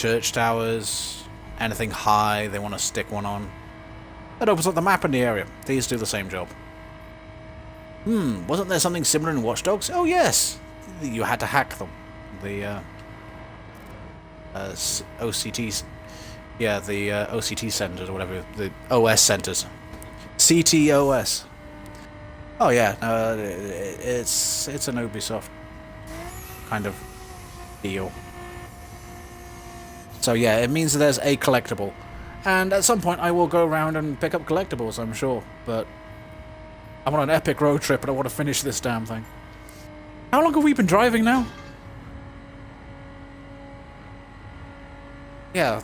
church towers, anything high, they want to stick one on. That opens up the map in the area. These do the same job. Wasn't there something similar in Watch Dogs? Oh yes! You had to hack them. The OCTs. Yeah, the OCT centers or whatever. The OS centers. CTOS. Oh yeah, it's an Ubisoft kind of deal. So yeah, it means that there's a collectible. And at some point I will go around and pick up collectibles, I'm sure. But I'm on an epic road trip and I want to finish this damn thing. How long have we been driving now? Yeah,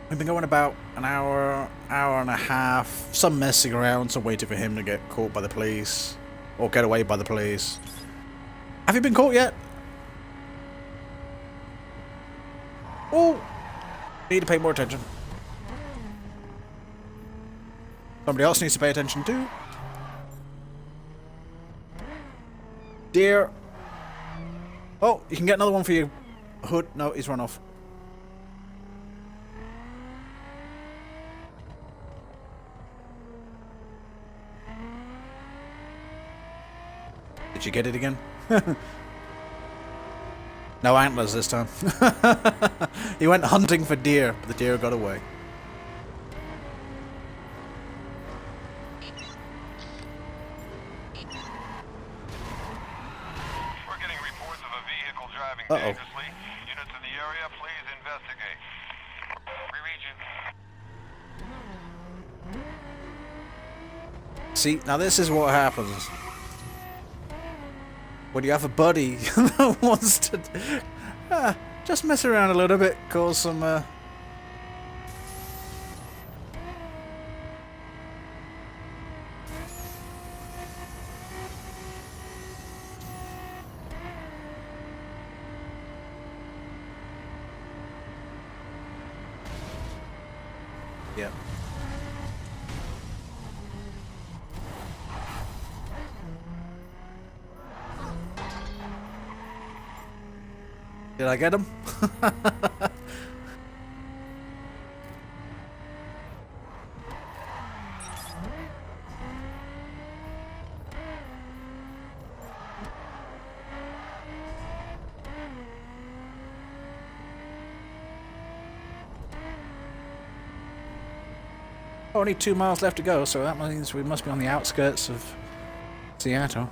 we've been going about an hour, hour and a half. Some messing around, some waiting for him to get caught by the police. Or get away by the police. Have you been caught yet? Oh! Need to pay more attention. Somebody else needs to pay attention too. Deer. Oh, you can get another one for you. Hood. No, he's run off. Did you get it again? No antlers this time. He went hunting for deer, but the deer got away. We're getting reports of a vehicle driving dangerously. Units in the area, please investigate. Re-region. See, now this is what happens when you have a buddy that wants to just mess around a little bit, cause some yeah. Did I get him? Only 2 miles left to go, so that means we must be on the outskirts of Seattle.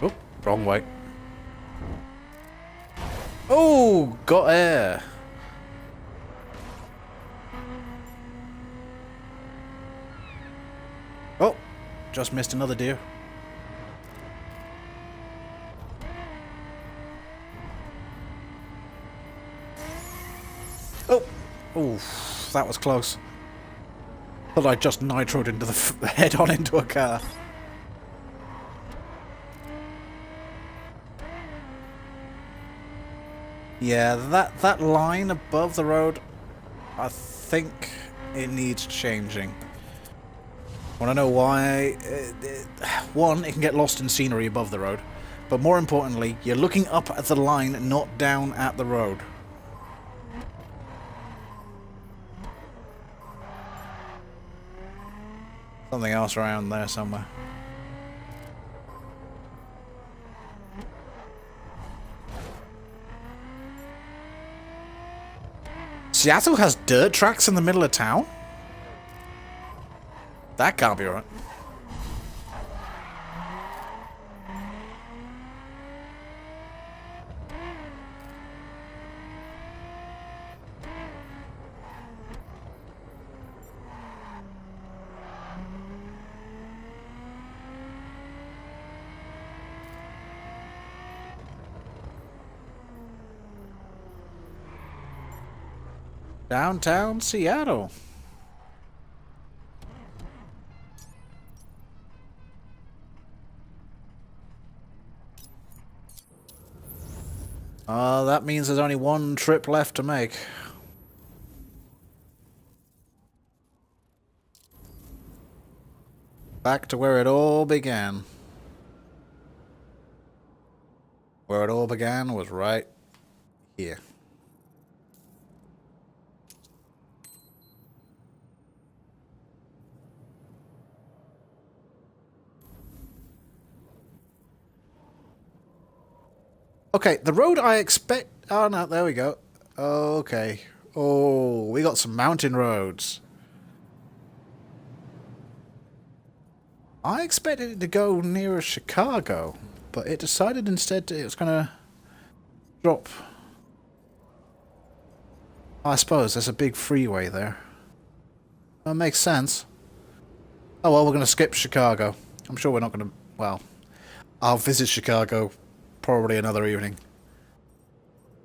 Oh, wrong way. Oh, got air. Oh, just missed another deer. Oh, oof, that was close. Thought I just nitroed into the head-on into a car. Yeah, that line above the road, I think it needs changing. Want to know why? One, it can get lost in scenery above the road, but more importantly, you're looking up at the line, not down at the road. Something else around there somewhere. Seattle has dirt tracks in the middle of town? That can't be right. Downtown Seattle. That means there's only one trip left to make. Back to where it all began. Where it all began was right here. Okay, the road I expect... Oh, no, there we go. Okay. Oh, we got some mountain roads. I expected it to go nearer Chicago, but it decided instead it was going to drop. I suppose there's a big freeway there. That makes sense. Oh well, we're going to skip Chicago. I'm sure we're not going to... Well, I'll visit Chicago probably another evening.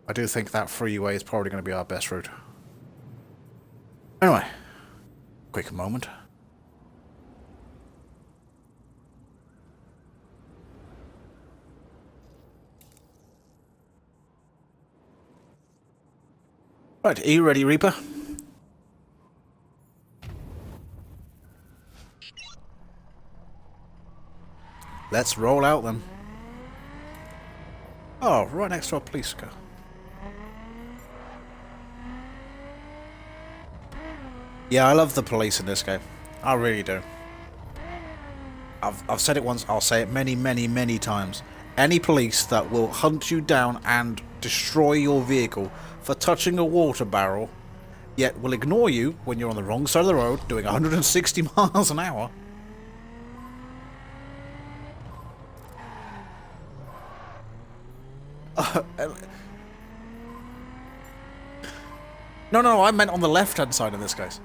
I do think that freeway is probably going to be our best route. Anyway, quick moment. Right, are you ready, Reaper? Let's roll out then. Oh, right next to a police car. Yeah, I love the police in this game. I really do. I've said it once, I'll say it many, many, many times. Any police that will hunt you down and destroy your vehicle for touching a water barrel, yet will ignore you when you're on the wrong side of the road doing 160 miles an hour. No, I meant on the left-hand side in this case.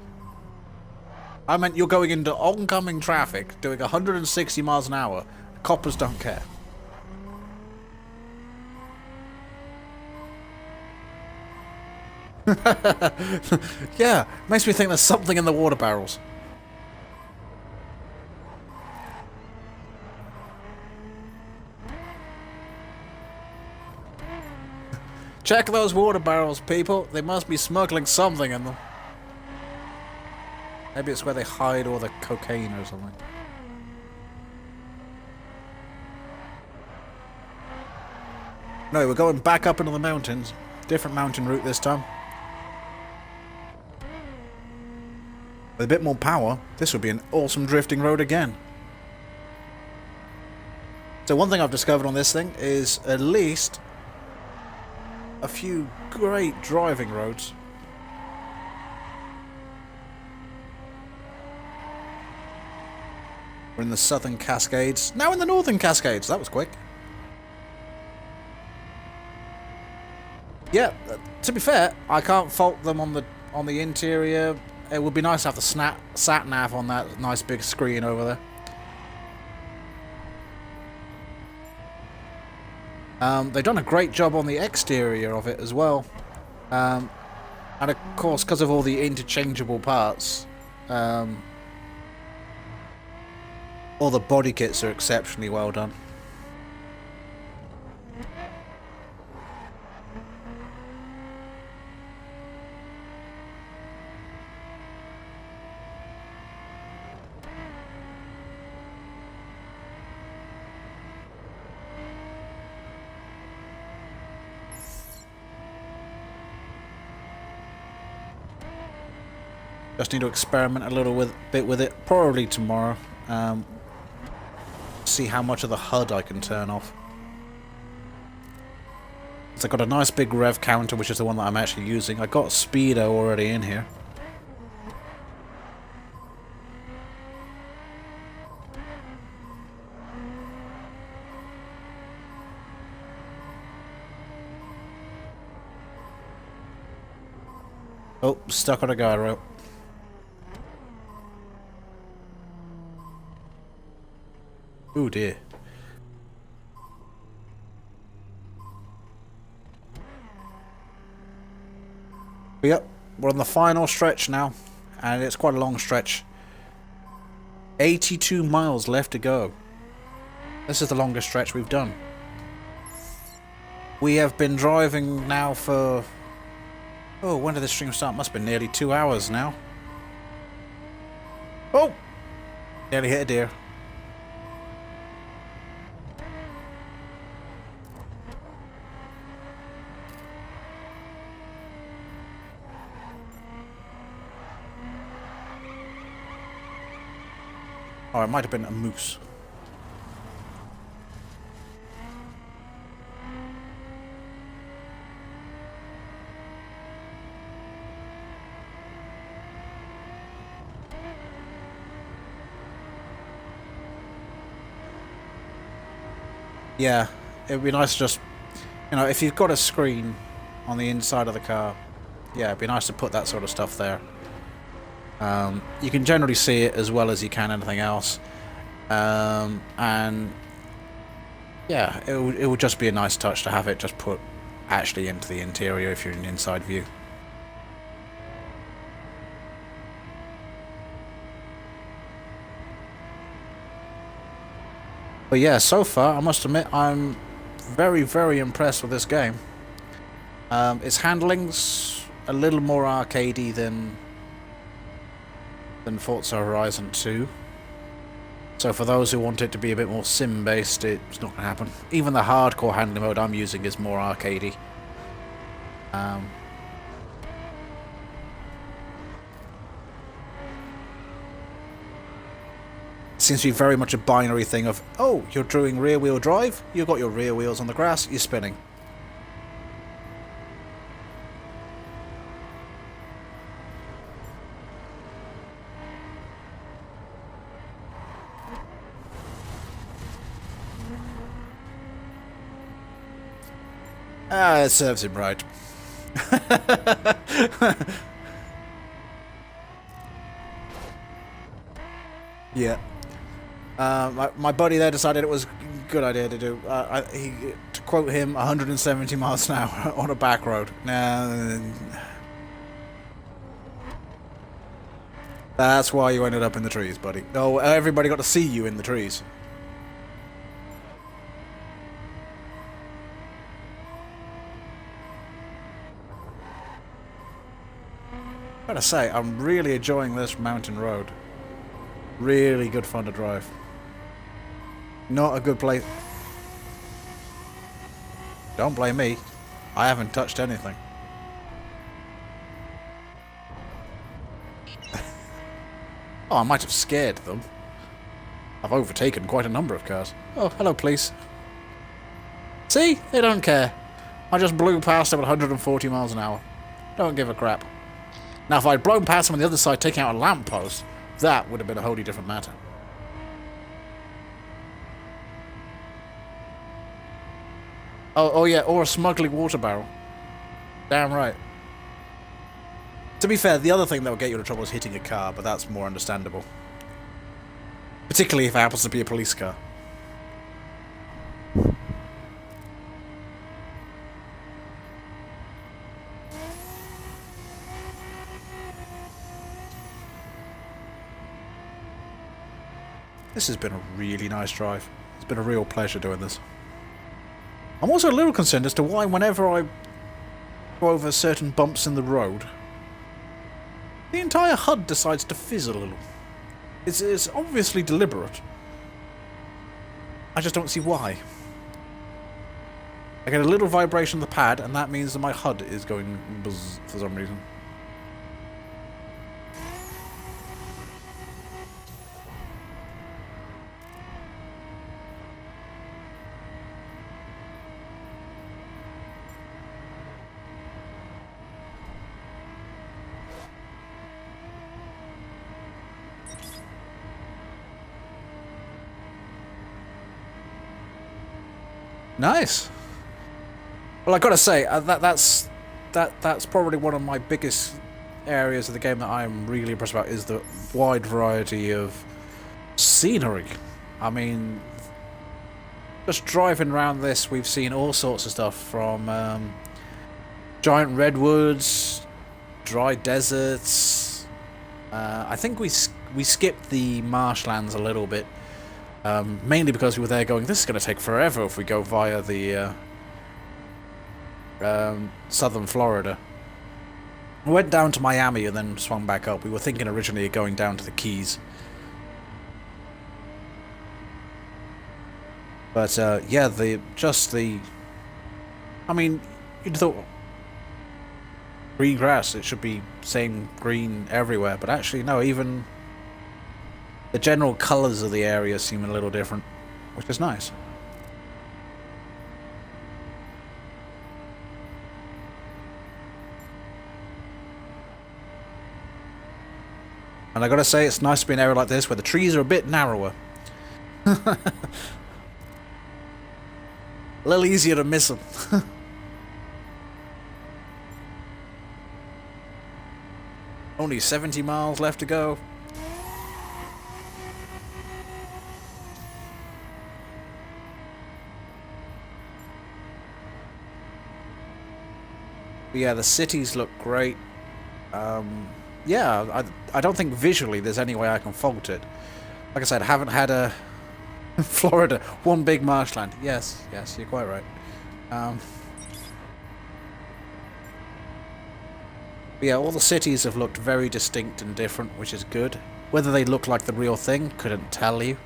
I meant you're going into oncoming traffic doing 160 miles an hour. Coppers don't care. Yeah, makes me think there's something in the water barrels. Check those water barrels, people. They must be smuggling something in them. Maybe it's where they hide all the cocaine or something. No, we're going back up into the mountains. Different mountain route this time. With a bit more power, this would be an awesome drifting road again. So one thing I've discovered on this thing is at least a few great driving roads. We're in the Southern Cascades. Now in the Northern Cascades. That was quick. Yeah, to be fair, I can't fault them on the interior. It would be nice to have the sat nav on that nice big screen over there. They've done a great job on the exterior of it as well. And of course, because of all the interchangeable parts, all the body kits are exceptionally well done. Just need to experiment a little bit with it, probably tomorrow. See how much of the HUD I can turn off. So I've got a nice big rev counter, which is the one that I'm actually using. I got Speedo already in here. Oh, stuck on a guardrail. Oh dear. Yep, we're on the final stretch now, and it's quite a long stretch. 82 miles left to go. This is the longest stretch we've done. We have been driving now for... Oh, when did this stream start? Must have been nearly 2 hours now. Oh! Nearly hit a deer. Oh, it might have been a moose. Yeah, it would be nice to just, you know, if you've got a screen on the inside of the car, yeah, it'd be nice to put that sort of stuff there. You can generally see it as well as you can anything else. And yeah, it would just be a nice touch to have it just put actually into the interior if you're in an inside view. But yeah, so far, I must admit, I'm very, very impressed with this game. Its handling's a little more arcadey than Forza Horizon 2. So for those who want it to be a bit more sim-based, it's not going to happen. Even the hardcore handling mode I'm using is more arcadey. Seems to be very much a binary thing of, oh, you're doing rear-wheel drive, you've got your rear wheels on the grass, you're spinning. Ah, it serves him right. Yeah. My buddy there decided it was a good idea to do. To quote him, 170 miles an hour on a back road. That's why you ended up in the trees, buddy. No, everybody got to see you in the trees. Gotta say, I'm really enjoying this mountain road. Really good fun to drive. Not a good place. Don't blame me. I haven't touched anything. Oh, I might have scared them. I've overtaken quite a number of cars. Oh, hello, police. See? They don't care. I just blew past them at 140 miles an hour. Don't give a crap. Now, if I'd blown past them on the other side taking out a lamppost, that would have been a wholly different matter. Oh yeah, or a smuggling water barrel. Damn right. To be fair, the other thing that would get you into trouble is hitting a car, but that's more understandable. Particularly if it happens to be a police car. This has been a really nice drive. It's been a real pleasure doing this. I'm also a little concerned as to why whenever I go over certain bumps in the road, the entire HUD decides to fizz a little. It's obviously deliberate. I just don't see why. I get a little vibration of the pad, and that means that my HUD is going buzz for some reason. Nice. Well, I gotta say that's probably one of my biggest areas of the game that I'm really impressed about is the wide variety of scenery. I mean, just driving around this, we've seen all sorts of stuff from giant redwoods, dry deserts. I think we skipped the marshlands a little bit. Mainly because we were there going, this is going to take forever if we go via the southern Florida. We went down to Miami and then swung back up. We were thinking originally of going down to the Keys. But yeah, I mean, you'd thought green grass, it should be same green everywhere, but actually no, even the general colours of the area seem a little different, which is nice. And I gotta say, it's nice to be in an area like this where the trees are a bit narrower. A little easier to miss them. Only 70 miles left to go. But yeah, the cities look great. Yeah, I don't think visually there's any way I can fault it. Like I said, I haven't had a Florida, one big marshland. Yes, you're quite right. But yeah, all the cities have looked very distinct and different, which is good. Whether they look like the real thing, couldn't tell you.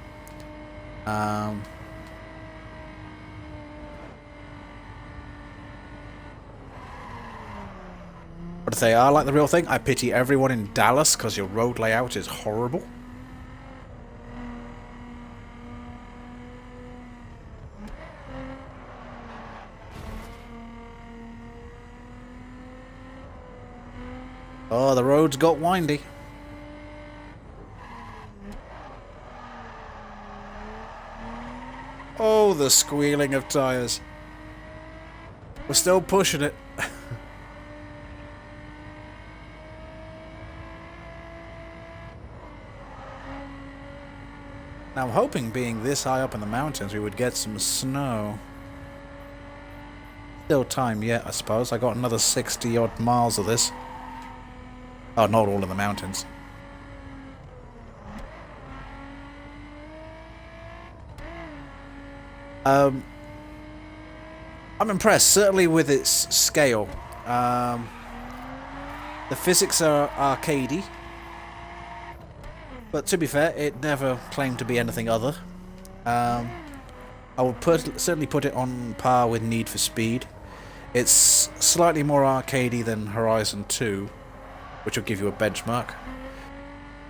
But if they are like the real thing, I pity everyone in Dallas because your road layout is horrible. Oh, the roads got windy. Oh, the squealing of tires. We're still pushing it. Now, I'm hoping being this high up in the mountains we would get some snow. Still time yet, I suppose. I got another 60 odd miles of this. Oh, not all in the mountains. I'm impressed, certainly with its scale. The physics are arcadey. But to be fair, it never claimed to be anything other. I would certainly put it on par with Need for Speed. It's slightly more arcadey than Horizon 2, which will give you a benchmark.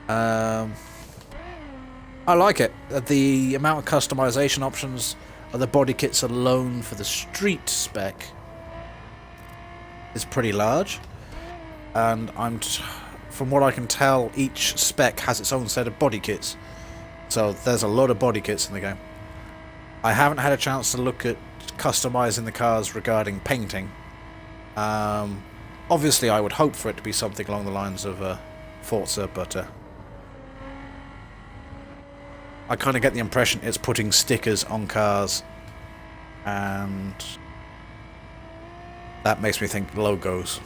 I like it. The amount of customization options of the body kits alone for the street spec is pretty large. And from what I can tell, each spec has its own set of body kits. So there's a lot of body kits in the game. I haven't had a chance to look at customizing the cars regarding painting. Obviously I would hope for it to be something along the lines of Forza, but I kind of get the impression it's putting stickers on cars, and that makes me think logos.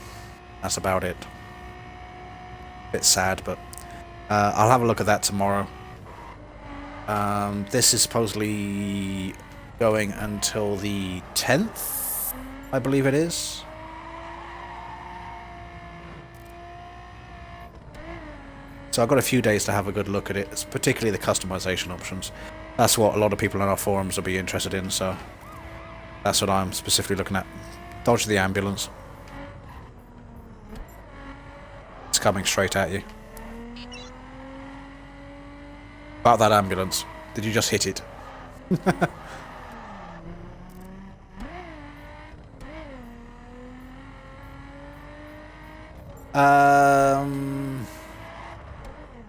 That's about it. Bit sad, but I'll have a look at that tomorrow. This is supposedly going until the 10th, I believe it is. So I've got a few days to have a good look at it. It's particularly the customization options. That's what a lot of people in our forums will be interested in, so that's what I'm specifically looking at. Dodge the ambulance. It's coming straight at you. About that ambulance. Did you just hit it?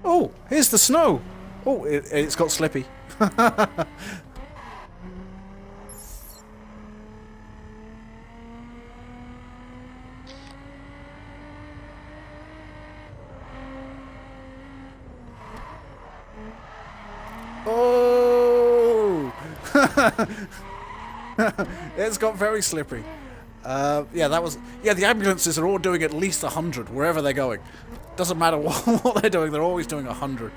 Oh, here's the snow. Oh, it's got slippy. Oh! It's got very slippery. Yeah, the ambulances are all doing at least 100 wherever they're going. Doesn't matter what they're doing, they're always doing 100.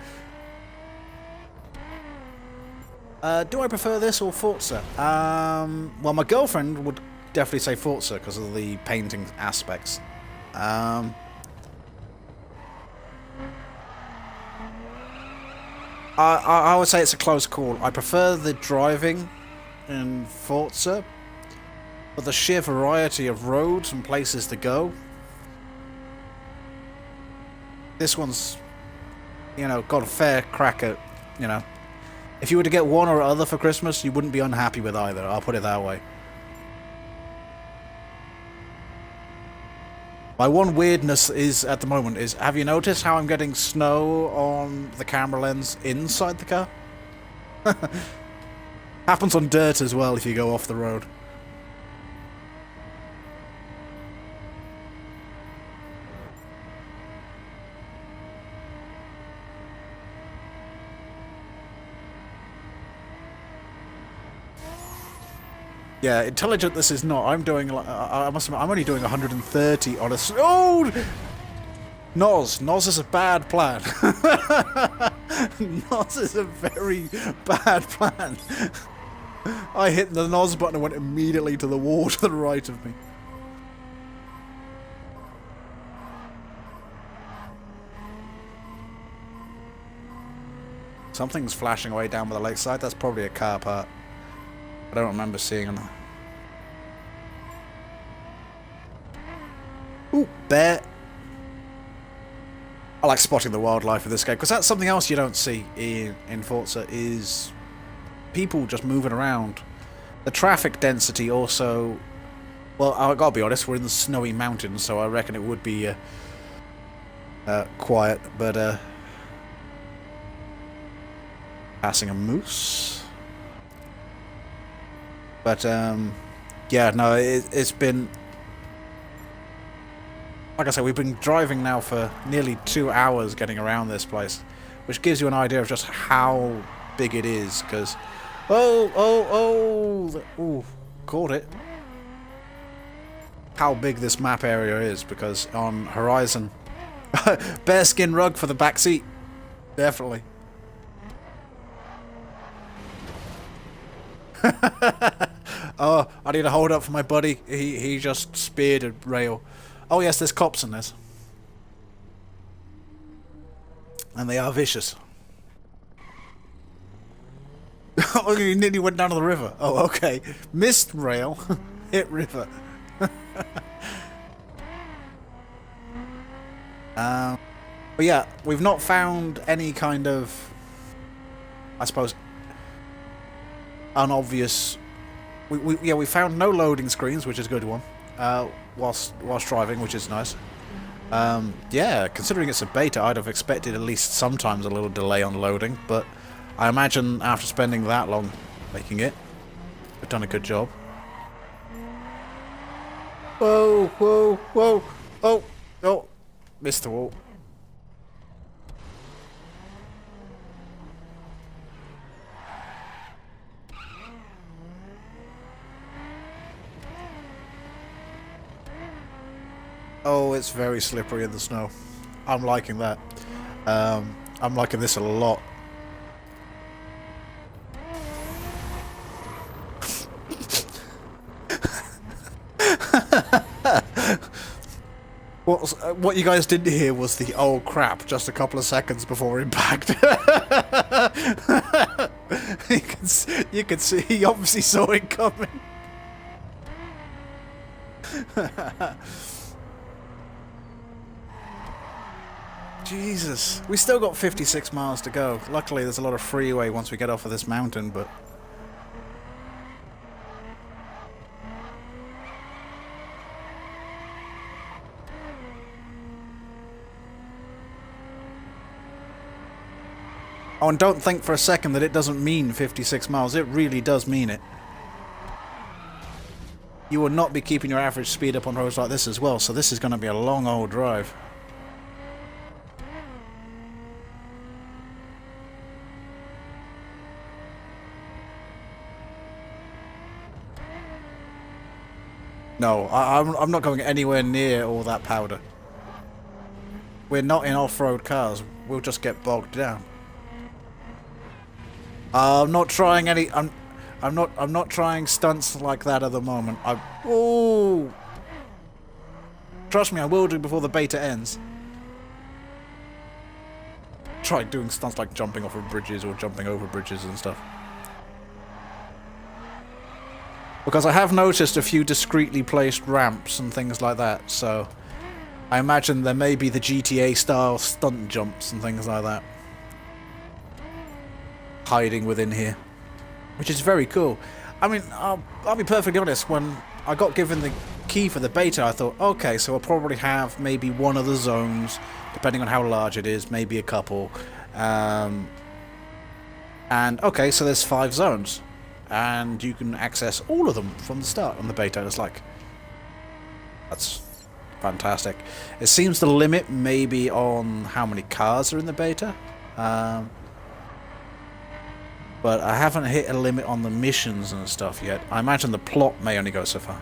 Do I prefer this or Forza? Well, my girlfriend would definitely say Forza because of the painting aspects. I would say it's a close call. I prefer the driving in Forza, but the sheer variety of roads and places to go. This one's, got a fair crack at, If you were to get one or other for Christmas, you wouldn't be unhappy with either, I'll put it that way. My one weirdness is, at the moment, is, have you noticed how I'm getting snow on the camera lens inside the car? Happens on dirt as well if you go off the road. Yeah, intelligent this is not. I'm doing, I must admit, I'm only doing 130 on a... Oh! Noz is a bad plan. Noz is a very bad plan. I hit the Noz button and went immediately to the wall to the right of me. Something's flashing away down by the lakeside. That's probably a car part. I don't remember seeing them. Ooh, bear. I like spotting the wildlife in this game, because that's something else you don't see in Forza, is people just moving around. The traffic density also... Well, I gotta be honest, we're in the snowy mountains, so I reckon it would be quiet, but... Passing a moose. But, yeah, no, it's been... Like I said, we've been driving now for nearly 2 hours getting around this place, which gives you an idea of just how big it is, because... Ooh, caught it. How big this map area is, because on Horizon... Bearskin rug for the back seat. Definitely. Oh, I need to hold up for my buddy. He just speared a rail. Oh yes, there's cops in this. And they are vicious. Oh, you nearly went down to the river. Oh, okay. Missed rail. Hit river. But yeah, we've not found any kind of, I suppose, unobvious... We found no loading screens, which is a good one. Whilst driving, which is nice. Yeah, considering it's a beta, I'd have expected at least sometimes a little delay on loading, but I imagine after spending that long making it, we've done a good job. Whoa, whoa, whoa! Oh, missed the wall. Oh, it's very slippery in the snow. I'm liking that. I'm liking this a lot. What you guys didn't hear was the "oh crap" just a couple of seconds before impact. You can see he obviously saw it coming. Jesus. We still got 56 miles to go. Luckily there's a lot of freeway once we get off of this mountain, but... Oh, and don't think for a second that it doesn't mean 56 miles. It really does mean it. You will not be keeping your average speed up on roads like this as well, so this is going to be a long old drive. No, I'm not going anywhere near all that powder. We're not in off-road cars. We'll just get bogged down. I'm not trying any. I'm not trying stunts like that at the moment. Oh, trust me, I will do before the beta ends. Try doing stunts like jumping off of bridges or jumping over bridges and stuff. Because I have noticed a few discreetly placed ramps and things like that, so I imagine there may be the GTA style stunt jumps and things like that hiding within here, which is very cool. I mean, I'll be perfectly honest, when I got given the key for the beta, I thought, okay, so I'll probably have maybe one of the zones, depending on how large it is, maybe a couple, and okay, so there's 5 zones. And you can access all of them from the start on the beta. And it's like, that's fantastic. It seems the limit maybe on how many cars are in the beta. But I haven't hit a limit on the missions and stuff yet. I imagine the plot may only go so far.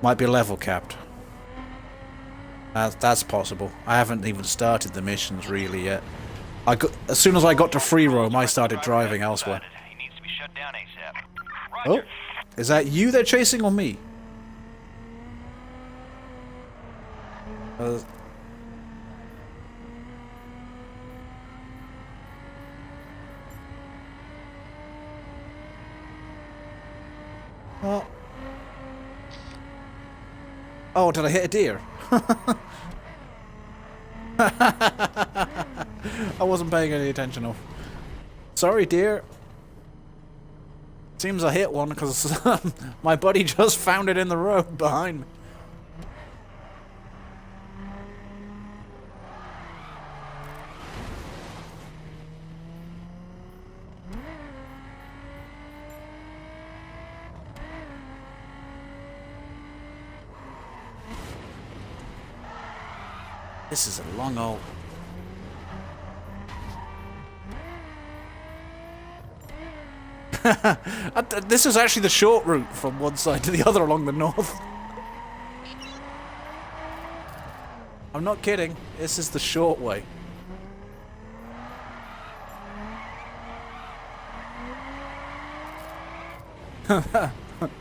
Might be level capped. That's possible. I haven't even started the missions really yet. As soon as I got to free roam, I started driving elsewhere. He needs to be shut down ASAP. Oh, Roger. is that you they're chasing or me? Oh, did I hit a deer? I wasn't paying any attention. Off. Sorry, dear. Seems I hit one because my buddy just found it in the road behind me. This is a long old... This is actually the short route from one side to the other along the north. I'm not kidding. This is the short way.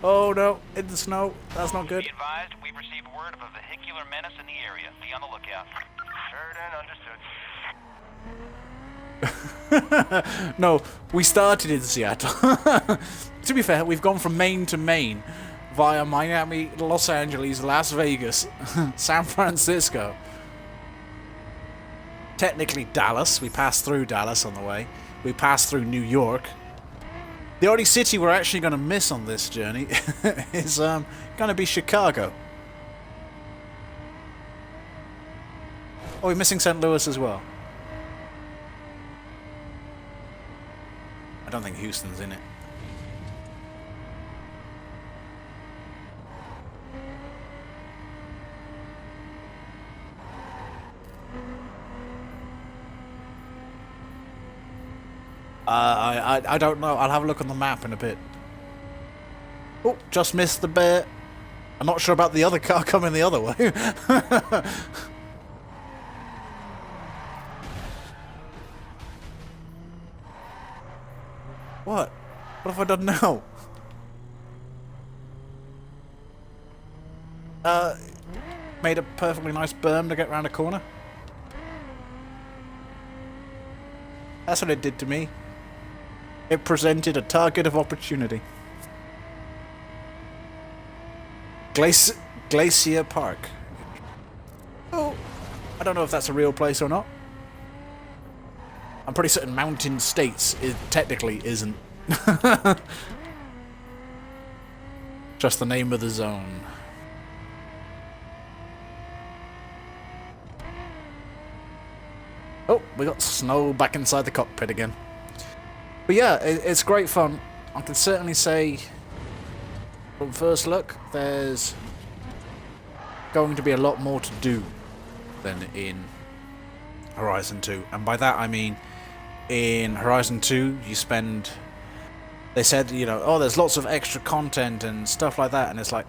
Oh no, in the snow. That's not good. Be advised, we've received word of a vehicular menace in the area. Be on the lookout. Heard and understood. No, we started in Seattle. To be fair, we've gone from Maine to Maine via Miami, Los Angeles, Las Vegas, San Francisco. Technically Dallas. We passed through Dallas on the way. We passed through New York. The only city we're actually going to miss on this journey is going to be Chicago. Oh, we're missing St. Louis as well. I don't think Houston's in it. I don't know. I'll have a look on the map in a bit. Oh, just missed the bear. I'm not sure about the other car coming the other way. What? What have I done now? Made a perfectly nice berm to get around a corner. That's what it did to me. It presented a target of opportunity. Glacier Park. Oh, I don't know if that's a real place or not. I'm pretty certain Mountain States technically isn't. Just the name of the zone. Oh, we got snow back inside the cockpit again. But yeah, it's great fun. I can certainly say, from first look, there's going to be a lot more to do than in Horizon 2. And by that I mean, in Horizon 2, you spend... They said, you know, oh, there's lots of extra content and stuff like that. And it's like,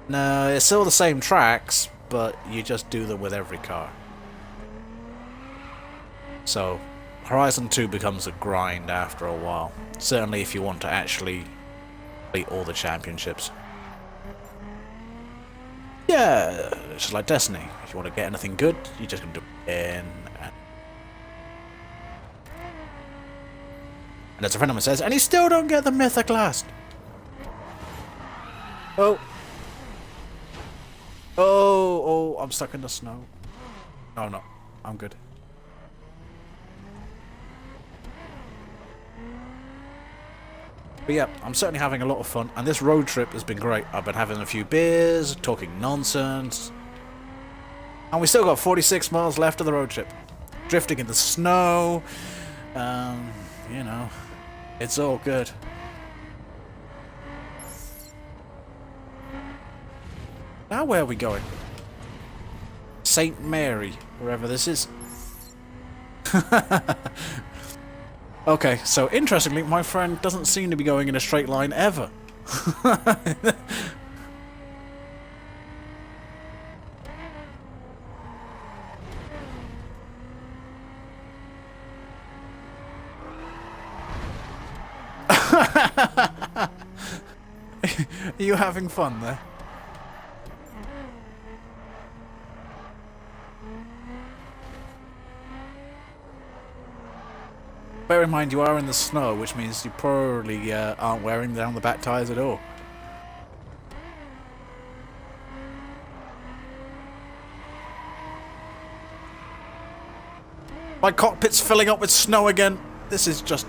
no, it's still the same tracks, but you just do them with every car. So, Horizon 2 becomes a grind after a while. Certainly if you want to actually complete all the championships. Yeah, it's just like Destiny. If you want to get anything good, you just can do it again. And as a friend of mine says, and you still don't get the Mythic last. Oh. Oh, I'm stuck in the snow. No, no, I'm good. But yeah, I'm certainly having a lot of fun, and this road trip has been great. I've been having a few beers, talking nonsense, and we still got 46 miles left of the road trip. Drifting in the snow, you know, it's all good. Now where are we going? St. Mary, wherever this is. Okay, so interestingly, my friend doesn't seem to be going in a straight line ever. Are you having fun there? Bear in mind you are in the snow, which means you probably aren't wearing down the back tyres at all. My cockpit's filling up with snow again. This is just...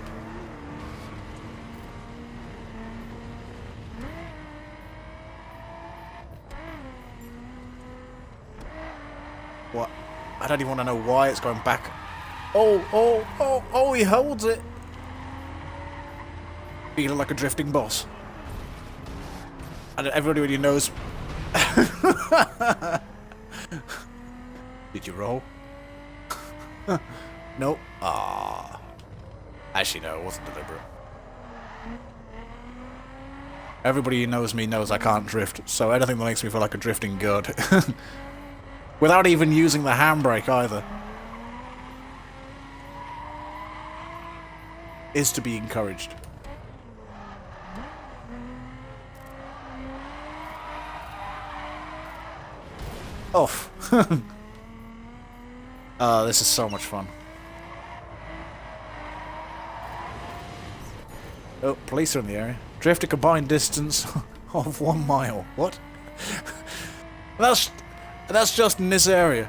What? I don't even want to know why it's going back. Oh, he holds it. Feeling like a drifting boss. And everybody knows... Did you roll? Nope. Ah. Actually, no, it wasn't deliberate. Everybody who knows me knows I can't drift, so anything that makes me feel like a drifting god. Without even using the handbrake either. Is to be encouraged. Off. This is so much fun. Oh, police are in the area. Drift a combined distance of 1 mile. What? That's just in this area.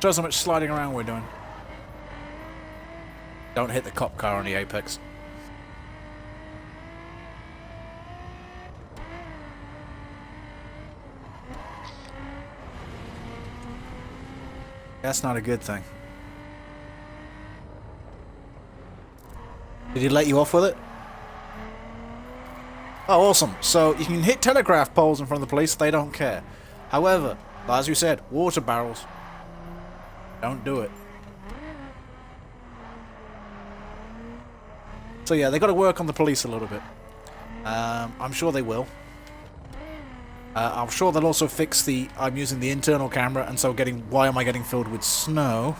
Shows how much sliding around we're doing. Don't hit the cop car on the apex. That's not a good thing. Did he let you off with it? Oh, awesome. So you can hit telegraph poles in front of the police, they don't care. However, as you said, water barrels. Don't do it. So yeah, they got to work on the police a little bit. I'm sure they will. I'm sure they'll also fix the... I'm using the internal camera, and so why am I getting filled with snow?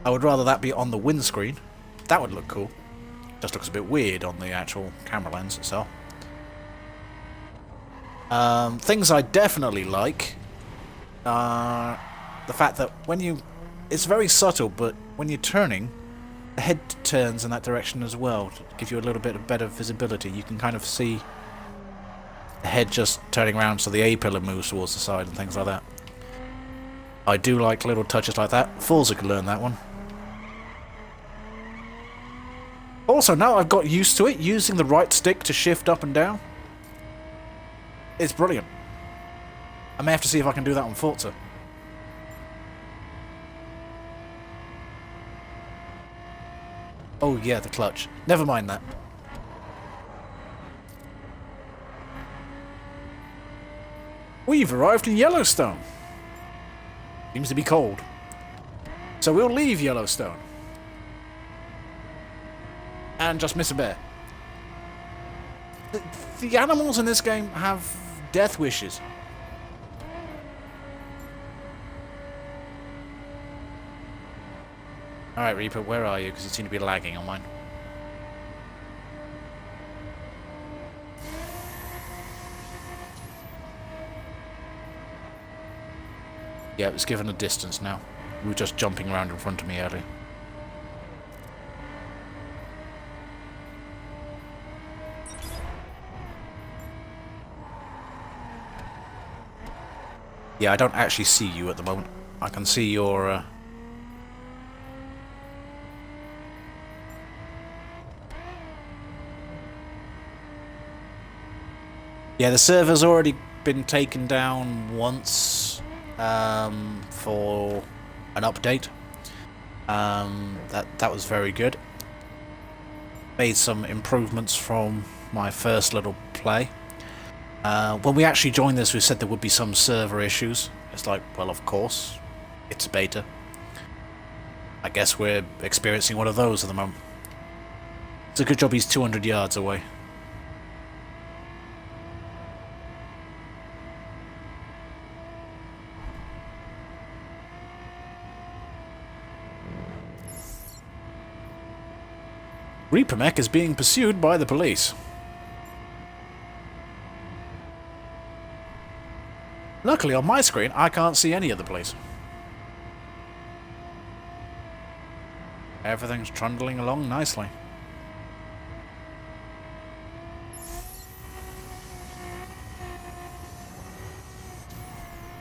I would rather that be on the windscreen. That would look cool. Just looks a bit weird on the actual camera lens itself. Things I definitely like are the fact that when you... It's very subtle, but when you're turning, the head turns in that direction as well to give you a little bit of better visibility. You can kind of see the head just turning around so the A-pillar moves towards the side and things like that. I do like little touches like that. Forza could learn that one. Also, now I've got used to it, using the right stick to shift up and down. It's brilliant. I may have to see if I can do that on Forza. Oh yeah, the clutch. Never mind that. We've arrived in Yellowstone. Seems to be cold. So we'll leave Yellowstone. And just miss a bear. The animals in this game have death wishes. Alright, Reaper, where are you? Because you seem to be lagging on mine. Yeah, it's given a distance now. We were just jumping around in front of me earlier. Yeah, I don't actually see you at the moment. I can see your... Yeah, the server's already been taken down once for an update. That was very good. Made some improvements from my first little play. When we actually joined this, we said there would be some server issues. It's like, well, of course, it's a beta. I guess we're experiencing one of those at the moment. It's a good job he's 200 yards away. Reaper Mech is being pursued by the police. Luckily on my screen I can't see any of the police. Everything's trundling along nicely.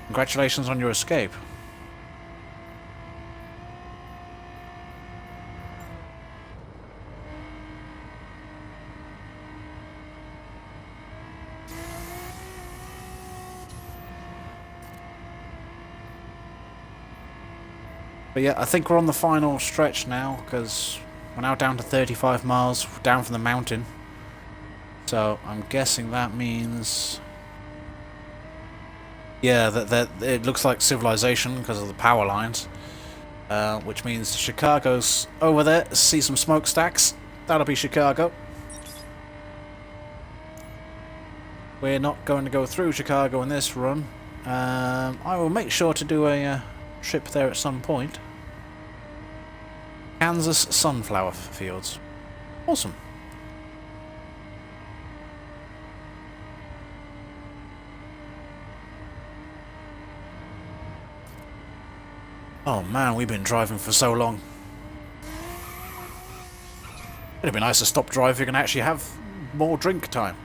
Congratulations on your escape. But yeah, I think we're on the final stretch now, because we're now down to 35 miles down from the mountain. So I'm guessing that means... yeah, that it looks like civilization because of the power lines. Which means Chicago's over there. See some smokestacks. That'll be Chicago. We're not going to go through Chicago in this run. I will make sure to do a trip there at some point. Kansas sunflower fields. Awesome. Oh man, we've been driving for so long. It'd be nice to stop driving and actually have more drink time.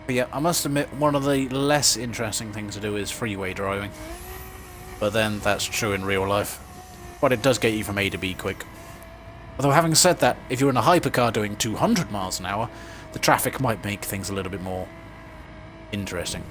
But yeah, I must admit, one of the less interesting things to do is freeway driving. But then, that's true in real life. But it does get you from A to B quick. Although having said that, if you're in a hypercar doing 200 miles an hour, the traffic might make things a little bit more interesting.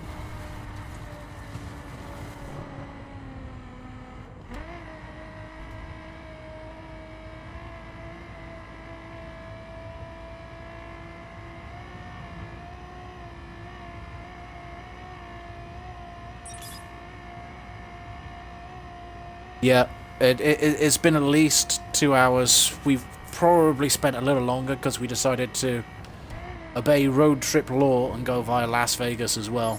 Yeah, it's been at least 2 hours. We've probably spent a little longer because we decided to obey road trip law and go via Las Vegas as well.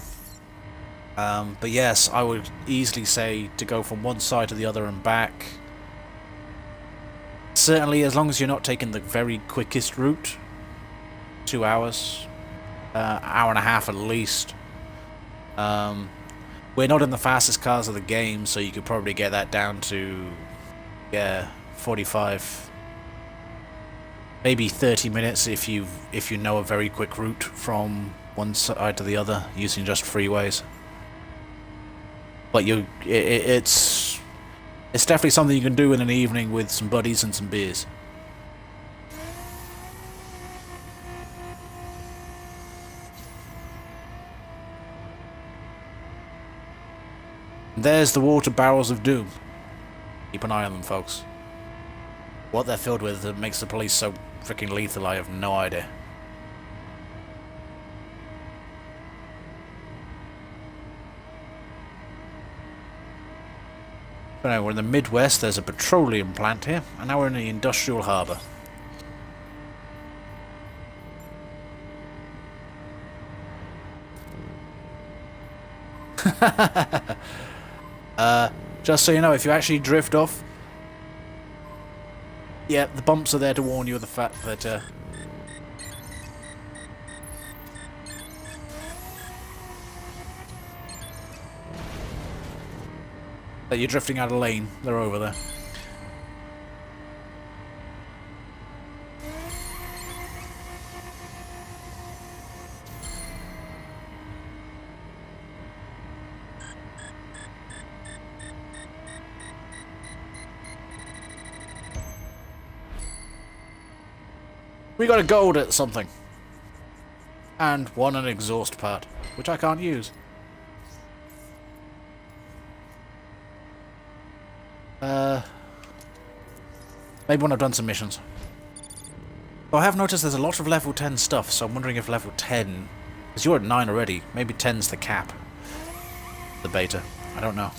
But yes, I would easily say to go from one side to the other and back. Certainly, as long as you're not taking the very quickest route, 2 hours, hour and a half at least. We're not in the fastest cars of the game, so you could probably get that down to, yeah, 45, maybe 30 minutes if you know a very quick route from one side to the other using just freeways. But it's definitely something you can do in an evening with some buddies and some beers. There's the water barrels of doom. Keep an eye on them, folks. What they're filled with that makes the police so freaking lethal, I have no idea. But anyway, we're in the Midwest, there's a petroleum plant here, and now we're in the industrial harbour. Just so you know, if you actually drift off, yeah, the bumps are there to warn you of the fact that that you're drifting out of lane. They're over there. We got a gold at something. And won an exhaust part, which I can't use. Maybe when I've done some missions. I have noticed there's a lot of level 10 stuff, so I'm wondering if level 10... Because you're at 9 already. Maybe 10's the cap. The beta. I don't know.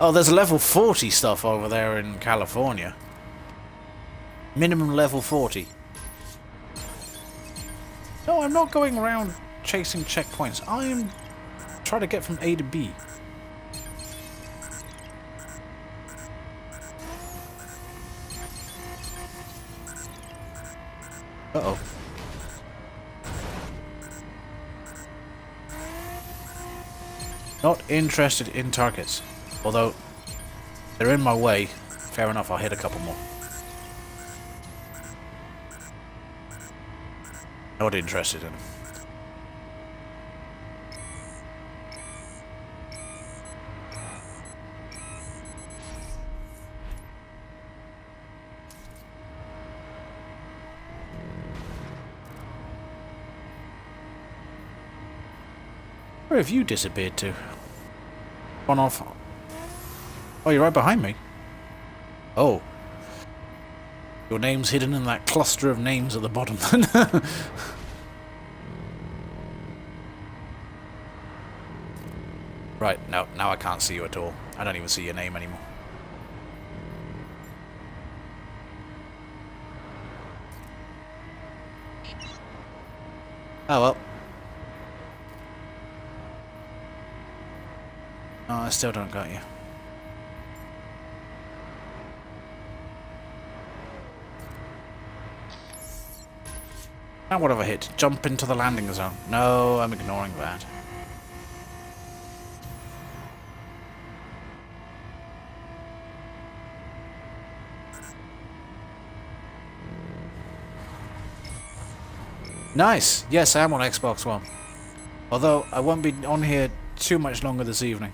Oh, there's level 40 stuff over there in California. Minimum level 40. No, I'm not going around chasing checkpoints. I am trying to get from A to B. Uh-oh. Not interested in targets. Although, they're in my way. Fair enough, I'll hit a couple more. Not interested in them. Where have you disappeared to? Gone off. Oh, you're right behind me. Oh. Your name's hidden in that cluster of names at the bottom then. Right, now I can't see you at all. I don't even see your name anymore. Oh well. Oh, I still don't got you. Now what have I hit? Jump into the landing zone. No, I'm ignoring that. Nice! Yes, I am on Xbox One. Although, I won't be on here too much longer this evening.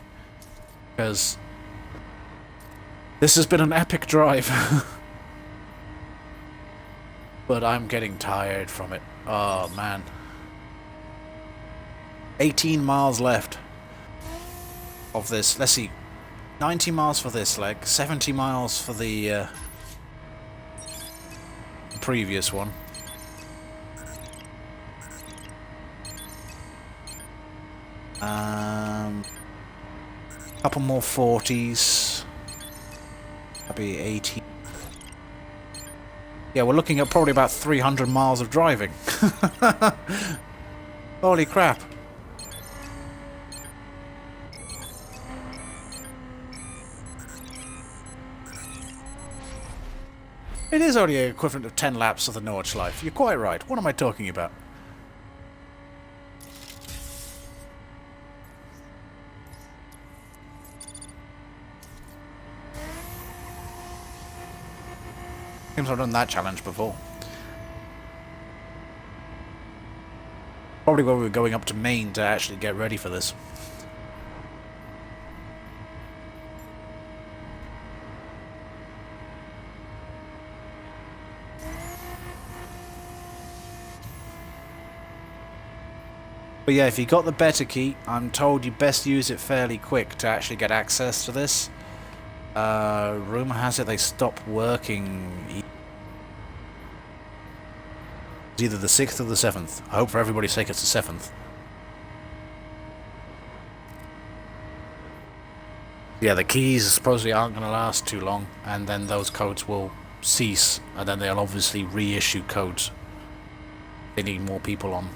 Because this has been an epic drive. But I'm getting tired from it. Oh, man. 18 miles left of this. Let's see. 90 miles for this leg. 70 miles for the previous one. Couple more 40s. That'll be 80. Yeah, we're looking at probably about 300 miles of driving. Holy crap. It is only an equivalent of 10 laps of the Nordschleife. You're quite right. What am I talking about? Seems I've done that challenge before. Probably when we were going up to Maine to actually get ready for this. But yeah, if you got the better key, I'm told you best use it fairly quick to actually get access to this. Rumour has it they stop working either the 6th or the 7th. I hope for everybody's sake it's the 7th. Yeah, the keys supposedly aren't going to last too long, and then those codes will cease, and then they'll obviously reissue codes. They need more people on.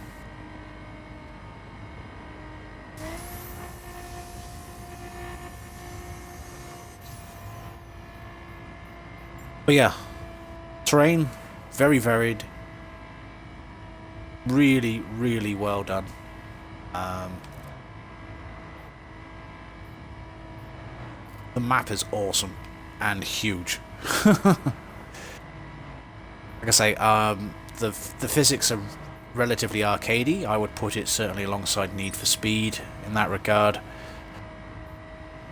But yeah, terrain, very varied. Really, really well done. The map is awesome and huge. Like I say, the physics are relatively arcadey. I would put it certainly alongside Need for Speed in that regard.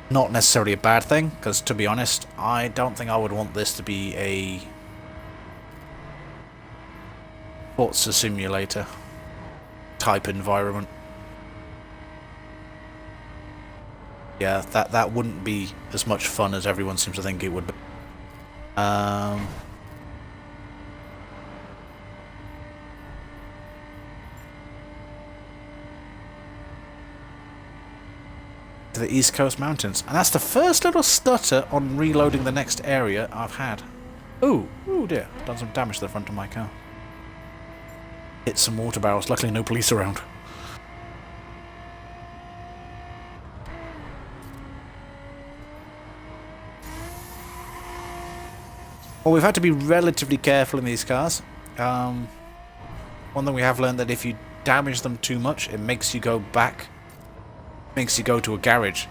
Not necessarily a bad thing, because to be honest, I don't think I would want this to be a Forza Simulator type environment. Yeah, that wouldn't be as much fun as everyone seems to think it would be. To the East Coast Mountains. And that's the first little stutter on reloading the next area I've had. Ooh, ooh dear. Done some damage to the front of my car. Hit some water barrels. Luckily no police around. Well, we've had to be relatively careful in these cars. One thing we have learned that if you damage them too much, it makes you go back. Makes you go to a garage.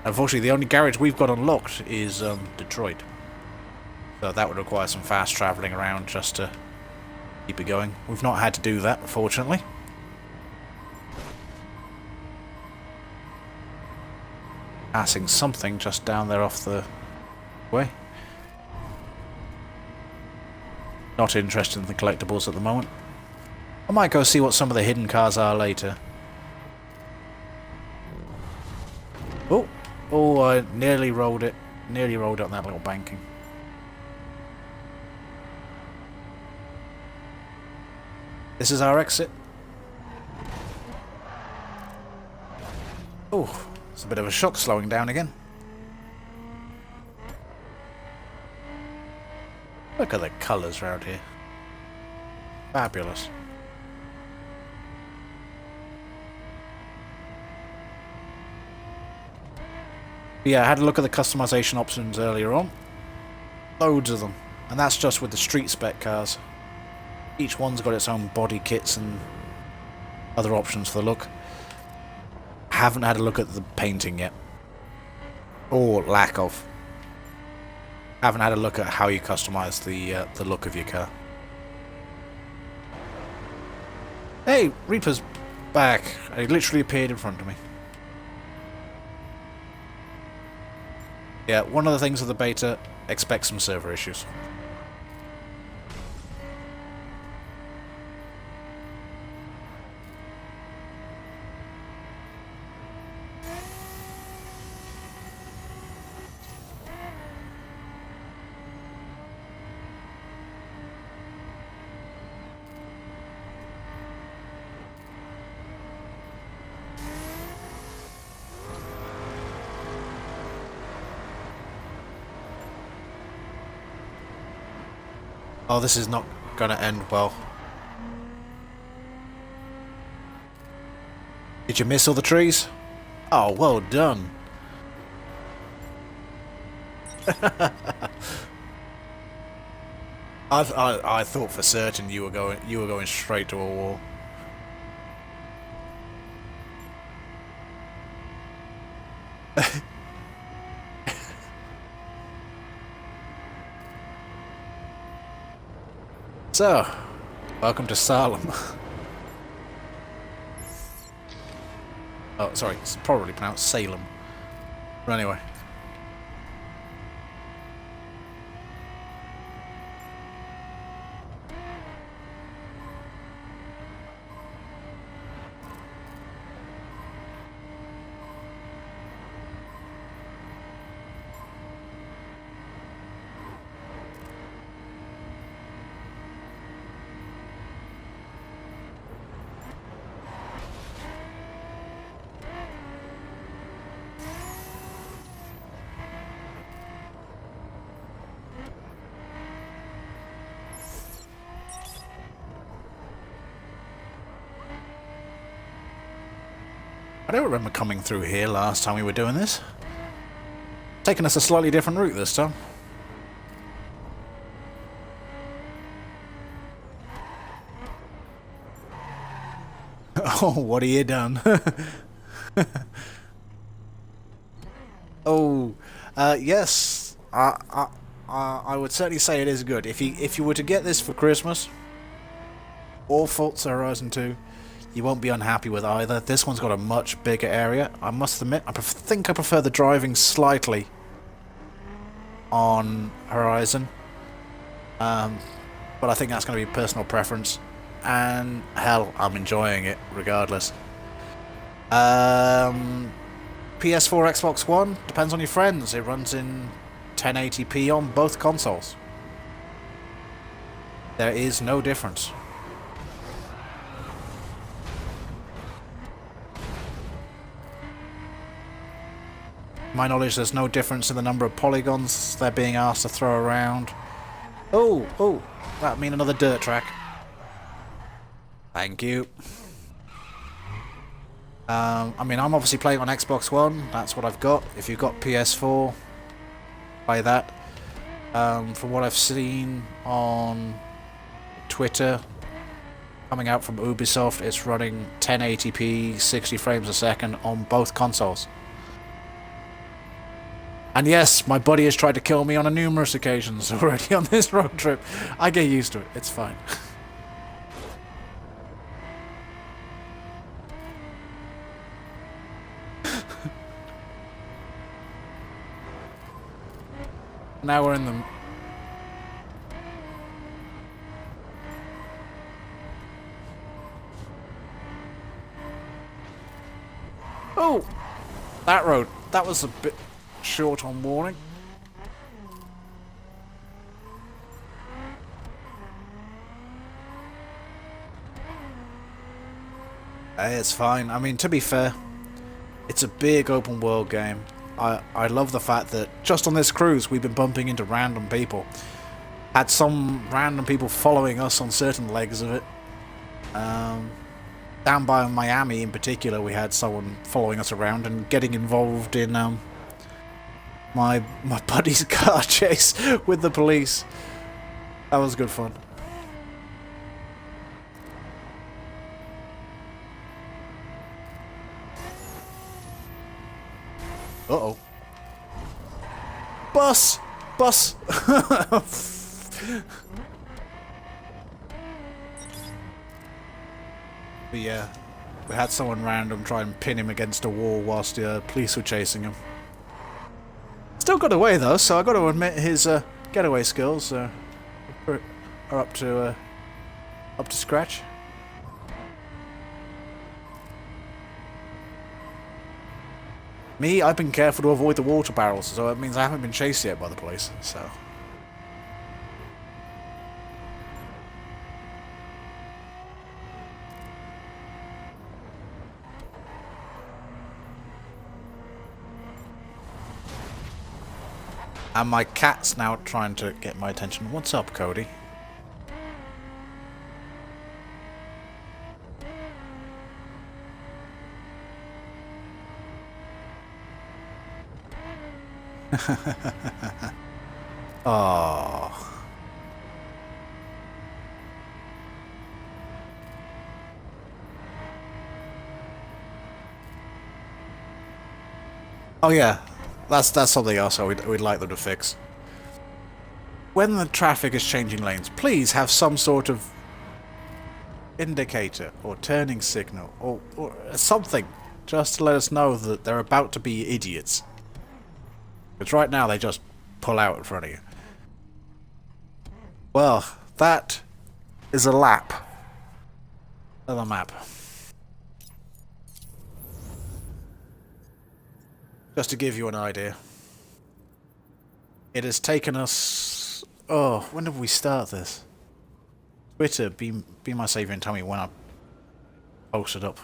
Unfortunately, the only garage we've got unlocked is Detroit. So that would require some fast travelling around just to keep it going. We've not had to do that, fortunately. Passing something just down there off the way. Not interested in the collectibles at the moment. I might go see what some of the hidden cars are later. Oh, oh! I nearly rolled it. Nearly rolled up that little banking. This is our exit. Oh, it's a bit of a shock slowing down again. Look at the colours around here. Fabulous. Yeah, I had a look at the customization options earlier on. Loads of them. And that's just with the street spec cars. Each one's got its own body kits and other options for the look. Haven't had a look at the painting yet. Or lack of. Haven't had a look at how you customize the look of your car. Hey, Reaper's back. He literally appeared in front of me. Yeah, one of the things of the beta, expect some server issues. Oh, this is not going to end well. Did you miss all the trees? Oh, well done. I thought for certain you were going straight to a wall. So, welcome to Salem. Oh, sorry, it's probably pronounced Salem. But anyway. I don't remember coming through here last time we were doing this. Taking us a slightly different route this time. Oh, what have you done? Oh, yes. I would certainly say it is good. If you were to get this for Christmas, or Forza Horizon 2, you won't be unhappy with either. This one's got a much bigger area. I must admit, I think I prefer the driving slightly on Horizon. But I think that's going to be personal preference. And hell, I'm enjoying it regardless. PS4, Xbox One, depends on your friends. It runs in 1080p on both consoles. There is no difference. To my knowledge, there's no difference in the number of polygons they're being asked to throw around. Oh, that'd mean another dirt track. Thank you. I mean, I'm obviously playing on Xbox One. That's what I've got. If you've got PS4, buy that. From what I've seen on Twitter, coming out from Ubisoft, it's running 1080p, 60 frames a second on both consoles. And yes, my buddy has tried to kill me on numerous occasions already on this road trip. I get used to it. It's fine. Now we're in the... Oh! That road. That was a bit short on warning. It's fine. I mean, to be fair, it's a big open world game. I love the fact that just on this cruise we've been bumping into random people. Had some random people following us on certain legs of it. Down by Miami in particular, we had someone following us around and getting involved in my buddy's car chase with the police. That was good fun. Uh-oh. Bus! Bus! But yeah, we had someone random try and pin him against a wall whilst the police were chasing him. Still got away though, so I got to admit his getaway skills are up to scratch. Me, I've been careful to avoid the water barrels, so it means I haven't been chased yet by the police, so... And my cat's now trying to get my attention. What's up, Cody? Oh. Oh yeah, that's something else we'd like them to fix. When the traffic is changing lanes, please have some sort of indicator or turning signal or something just to let us know that they're about to be idiots. Because right now they just pull out in front of you. Well, that is a lap of the map. Just to give you an idea. It has taken us... Oh, when did we start this? Twitter, be my saviour and tell me when I posted up.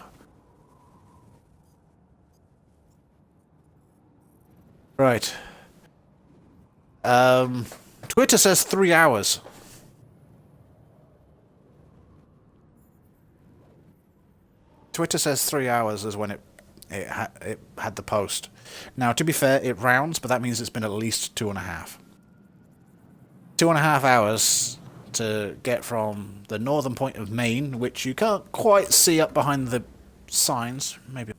Right. Twitter says 3 hours. Twitter says 3 hours is when it had the post. Now, to be fair, it rounds, but that means it's been at least 2.5. 2.5 hours to get from the northern point of Maine, which you can't quite see up behind the signs. Maybe.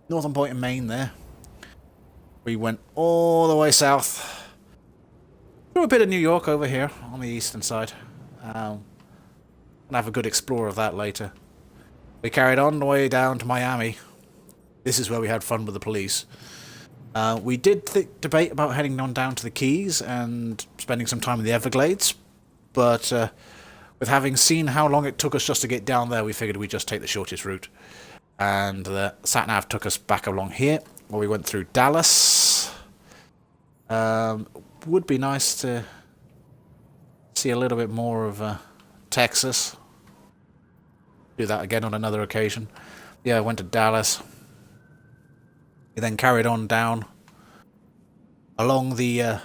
Northern point of Maine there. We went all the way south. Do a bit of New York over here on the eastern side. I'll have a good explore of that later. We carried on the way down to Miami. This is where we had fun with the police. We did debate about heading on down to the Keys and spending some time in the Everglades, but with having seen how long it took us just to get down there, we figured we'd just take the shortest route. And the sat-nav took us back along here, where we went through Dallas. Would be nice to see a little bit more of Texas. Do that again on another occasion. Yeah, I went to Dallas. We then carried on down along the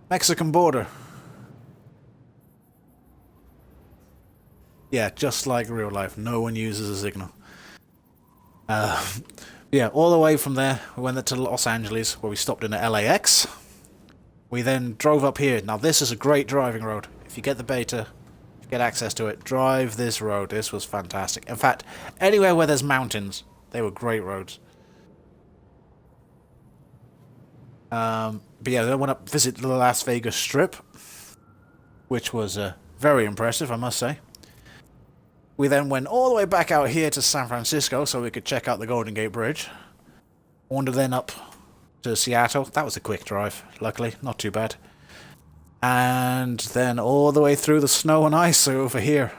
Mexican border. Yeah, just like real life. No one uses a signal. Yeah, all the way from there, we went to Los Angeles, where we stopped in at LAX. We then drove up here. Now, this is a great driving road. If you get the beta, if you get access to it, drive this road. This was fantastic. In fact, anywhere where there's mountains, they were great roads. But yeah, then went up visit the Las Vegas Strip, which was very impressive, I must say. We then went all the way back out here to San Francisco so we could check out the Golden Gate Bridge. Wandered then up to Seattle. That was a quick drive, luckily, not too bad. And then all the way through the snow and ice over here.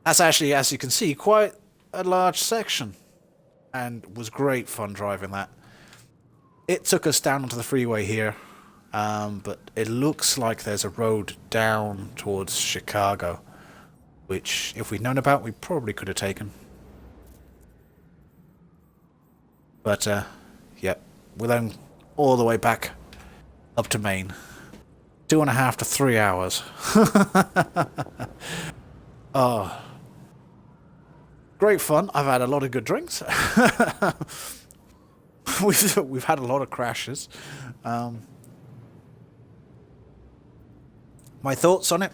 That's actually, as you can see, quite a large section. And was great fun driving that. It took us down onto the freeway here. But it looks like there's a road down towards Chicago, which, if we'd known about, we probably could have taken. But, yep, we're then all the way back up to Maine. 2.5 to 3 hours. Oh. Great fun. I've had a lot of good drinks. We've had a lot of crashes. My thoughts on it?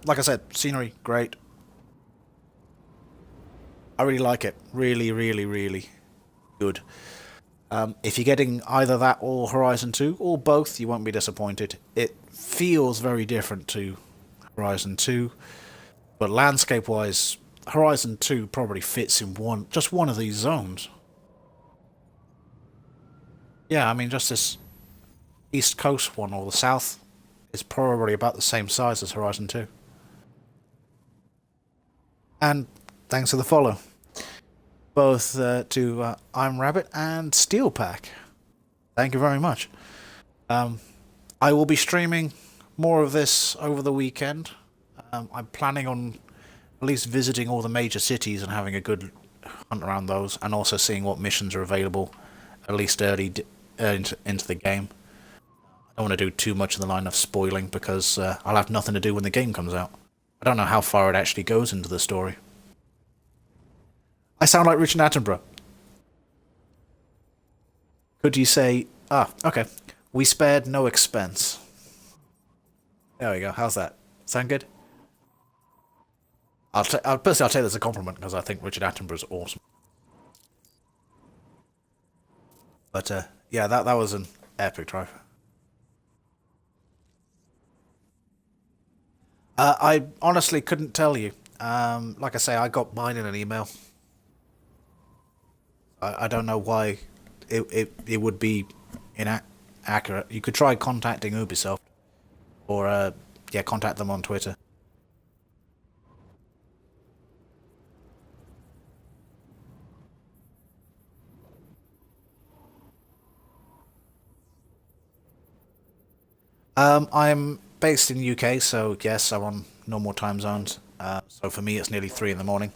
Like I said, scenery, great. I really like it. Really, really, really good. If you're getting either that or Horizon 2, or both, you won't be disappointed. It feels very different to Horizon 2, but landscape-wise, Horizon 2 probably fits in just one of these zones. Yeah, I mean, just this East Coast one, or the South, is probably about the same size as Horizon 2. And thanks for the follow. Both to I'm Rabbit and Steelpack. Thank you very much. I will be streaming more of this over the weekend. I'm planning on at least visiting all the major cities and having a good hunt around those, and also seeing what missions are available, at least early into the game. I don't want to do too much in the line of spoiling, because I'll have nothing to do when the game comes out. I don't know how far it actually goes into the story. I sound like Richard Attenborough. Could you say... Ah, okay. We spared no expense. There we go. How's that? Sound good? Personally, I'll take that as a compliment, because I think Richard Attenborough's awesome. But, yeah, that was an epic drive. I honestly couldn't tell you. Like I say, I got mine in an email. I don't know why it would be inaccurate. You could try contacting Ubisoft, or yeah, contact them on Twitter. I'm based in the UK, so yes, I'm on normal time zones. So for me, it's nearly 3 in the morning.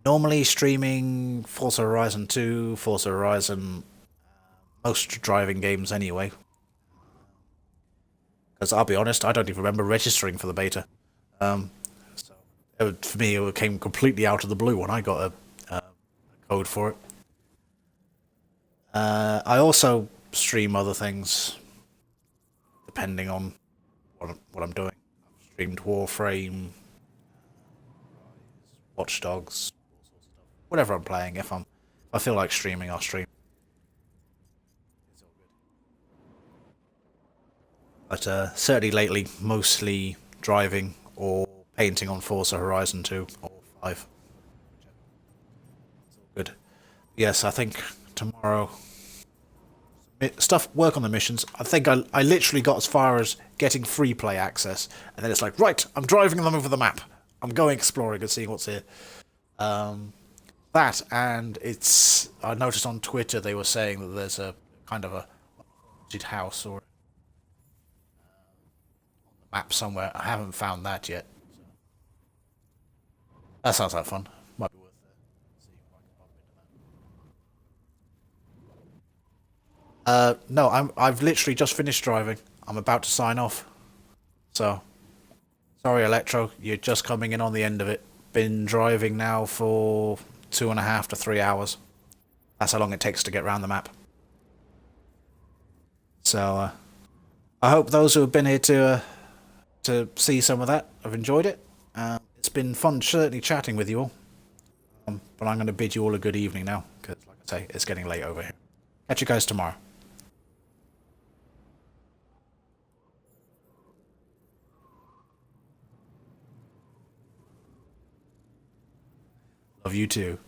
Normally streaming Forza Horizon 2, Forza Horizon, most driving games anyway. Because I'll be honest, I don't even remember registering for the beta. So for me, it came completely out of the blue when I got a code for it. I also stream other things, depending on what I'm doing. I've streamed Warframe, Watch Dogs, whatever I'm playing. If I feel like streaming, I'll stream. It's all good. But certainly lately, mostly driving or painting on Forza Horizon 2 or 5. It's all good. Yes, I think tomorrow... work on the missions. I think I literally got as far as getting free play access, and then it's like, right, I'm driving them over the map. I'm going exploring and seeing what's here. That, and it's... I noticed on Twitter they were saying that there's a kind of a haunted house or map somewhere. I haven't found that yet. That sounds like fun. Might be worth it. See if I can pop into that. No, I've literally just finished driving. I'm about to sign off. So, sorry, Electro, you're just coming in on the end of it. Been driving now for 2.5 to 3 hours. That's how long it takes to get around the map. So, I hope those who have been here to see some of that have enjoyed it. It's been fun, certainly chatting with you all. But I'm going to bid you all a good evening now, because, like I say, it's getting late over here. Catch you guys tomorrow. Love you too.